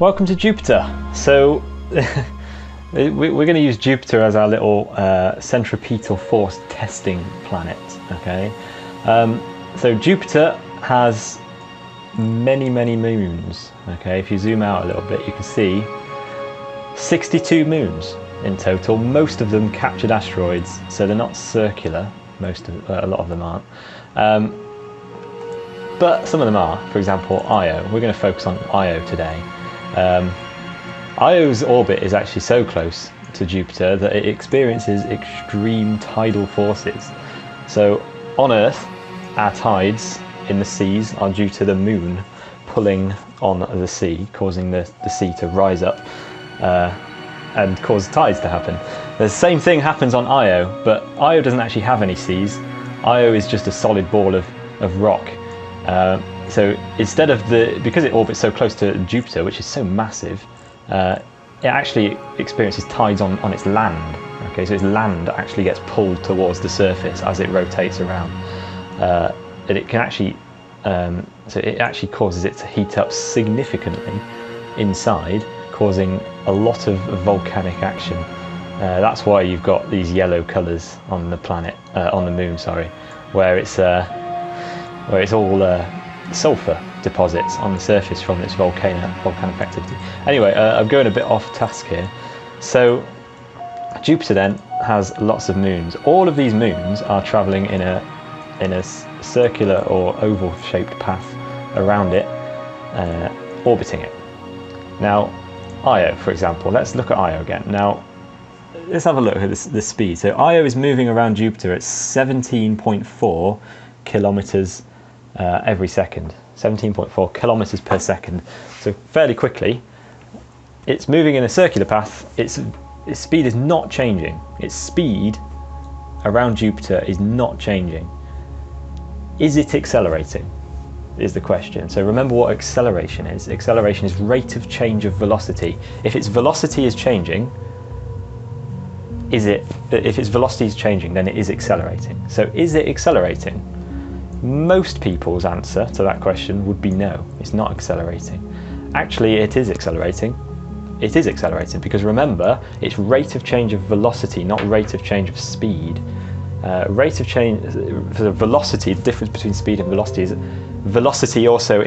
Welcome to Jupiter. So we're going to use Jupiter as our little centripetal force testing planet. Okay, so Jupiter has many moons. Okay, if you zoom out a little bit, you can see 62 moons in total. Most of them captured asteroids, so they're not circular. A lot of them aren't, but some of them are. For example, Io. We're going to focus on Io today. Io's orbit is actually so close to Jupiter that it experiences extreme tidal forces. So on Earth, our tides in the seas are due to the moon pulling on the sea, causing the sea to rise up and cause tides to happen. The same thing happens on Io, but Io doesn't actually have any seas. Io is just a solid ball of rock. So instead of because it orbits so close to Jupiter, which is so massive, it actually experiences tides on its land. Okay, so its land actually gets pulled towards the surface as it rotates around, and it can actually, so it actually causes it to heat up significantly inside, causing a lot of volcanic action. That's why you've got these yellow colours on the planet, on the moon, sorry, where it's all sulfur deposits on the surface from its volcanic activity. Anyway, I'm going a bit off task here. So Jupiter then has lots of moons. All of these moons are travelling in a circular or oval shaped path around it, orbiting it. Now Io, for example, let's look at Io again. Now let's have a look at the speed. So Io is moving around Jupiter at 17.4 kilometers every second, 17.4 kilometers per second. So fairly quickly. It's moving in a circular path. Its speed is not changing. Its speed around Jupiter is not changing. Is it accelerating? Is the question. So remember what acceleration is. Acceleration is rate of change of velocity. If its velocity is changing, if its velocity is changing, then it is accelerating. So is it accelerating? Most people's answer to that question would be no, it's not accelerating. Actually, it is accelerating. It is accelerating because remember, it's rate of change of velocity, not rate of change of speed. Rate of change for the velocity, the difference between speed and velocity is velocity also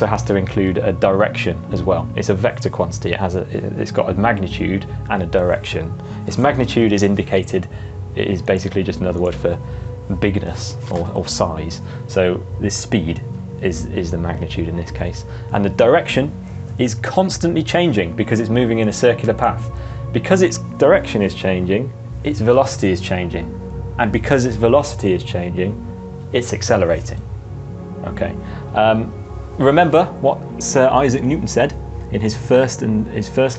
has to include a direction as well. It's a vector quantity. It's got a magnitude and a direction. Its magnitude is indicated. It is basically just another word for bigness or size. So this speed is the magnitude in this case, and the direction is constantly changing because it's moving in a circular path. Because its direction is changing, its velocity is changing, and because its velocity is changing, it's accelerating. Okay. Remember what Sir Isaac Newton said in his first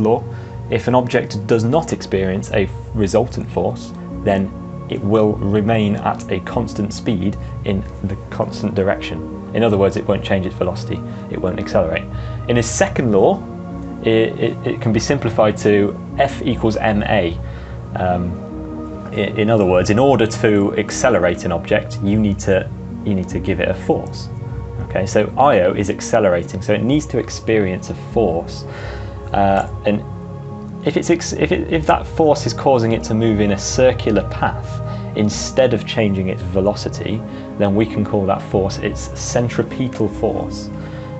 law: if an object does not experience a resultant force, then it will remain at a constant speed in the constant direction. In other words, it won't change its velocity, it won't accelerate. In his second law, it can be simplified to F equals ma. In other words, in order to accelerate an object, you need to give it a force. Okay, so Io is accelerating, so it needs to experience a force, and if that force is causing it to move in a circular path instead of changing its velocity, then we can call that force its centripetal force.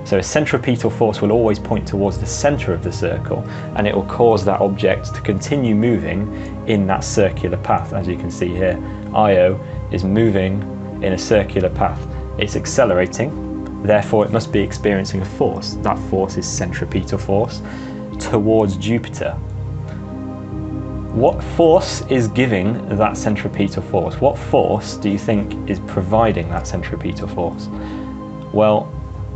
So a centripetal force will always point towards the center of the circle, and it will cause that object to continue moving in that circular path. As you can see here, Io is moving in a circular path. It's accelerating, therefore it must be experiencing a force. That force is centripetal force towards Jupiter. What force is giving that centripetal force? What force do you think is providing that centripetal force? Well,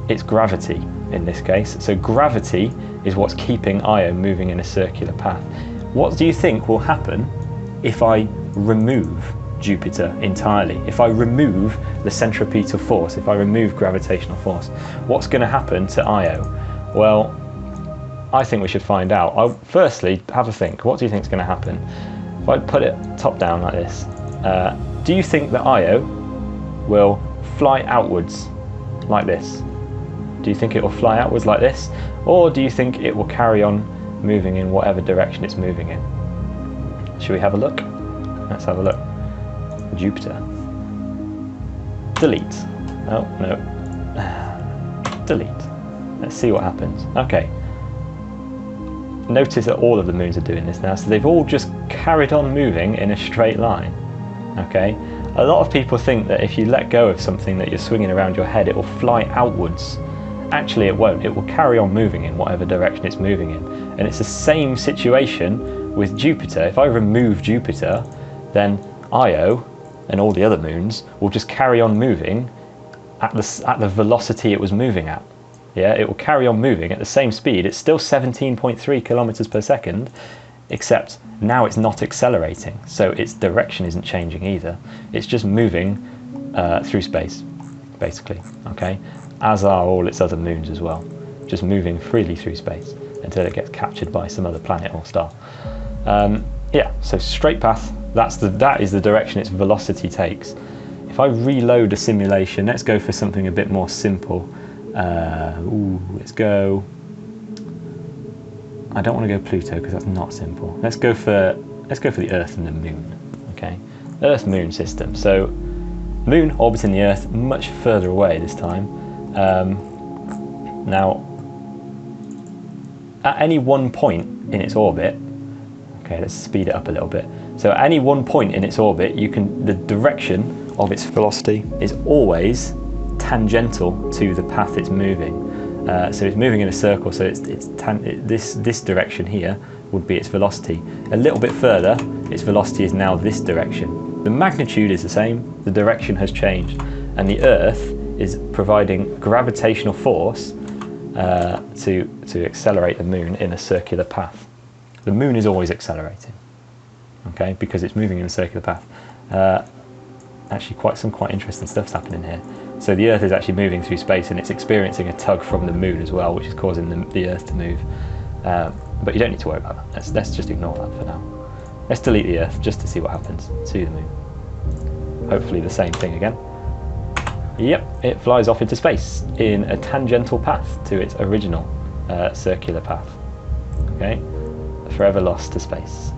it's gravity in this case. So gravity is what's keeping Io moving in a circular path. What do you think will happen if I remove Jupiter entirely? If I remove the centripetal force, if I remove gravitational force, what's going to happen to Io? Well, I think we should find out. I'll firstly have a think. What do you think is going to happen? If I put it top down like this, do you think that Io will fly outwards like this? Do you think it will fly outwards like this, or do you think it will carry on moving in whatever direction it's moving in? Should we have a look? Let's have a look. Jupiter. Delete. Oh, no. Delete. Let's see what happens. Okay. Notice that all of the moons are doing this now, so they've all just carried on moving in a straight line. Okay. A lot of people think that if you let go of something that you're swinging around your head, it will fly outwards. Actually, it won't. It will carry on moving in whatever direction it's moving in. And it's the same situation with Jupiter. If I remove Jupiter, then Io and all the other moons will just carry on moving at the velocity it was moving at. Yeah, it will carry on moving at the same speed. It's still 17.3 kilometers per second, except now it's not accelerating, so its direction isn't changing either. It's just moving through space, basically, okay? As are all its other moons as well, just moving freely through space until it gets captured by some other planet or star. Yeah, so straight path, that is the direction its velocity takes. If I reload a simulation, let's go for something a bit more simple. Let's go. I don't want to go Pluto because that's not simple. Let's go for the Earth and the Moon. Okay, Earth-Moon system. So, Moon orbiting the Earth, much further away this time. Now, at any one point in its orbit, okay, let's speed it up a little bit. So, at any one point in its orbit, the direction of its velocity is always tangential to the path it's moving. So it's moving in a circle, so this direction here would be its velocity. A little bit further, its velocity is now this direction. The magnitude is the same, the direction has changed, and the Earth is providing gravitational force to accelerate the Moon in a circular path. The Moon is always accelerating, okay, because it's moving in a circular path. Actually, quite interesting stuff's happening here. So the Earth is actually moving through space, and it's experiencing a tug from the Moon as well, which is causing the Earth to move. But you don't need to worry about that. Let's just ignore that for now. Let's delete the Earth just to see what happens to the Moon. Hopefully the same thing again. Yep, it flies off into space in a tangential path to its original circular path. Okay, forever lost to space.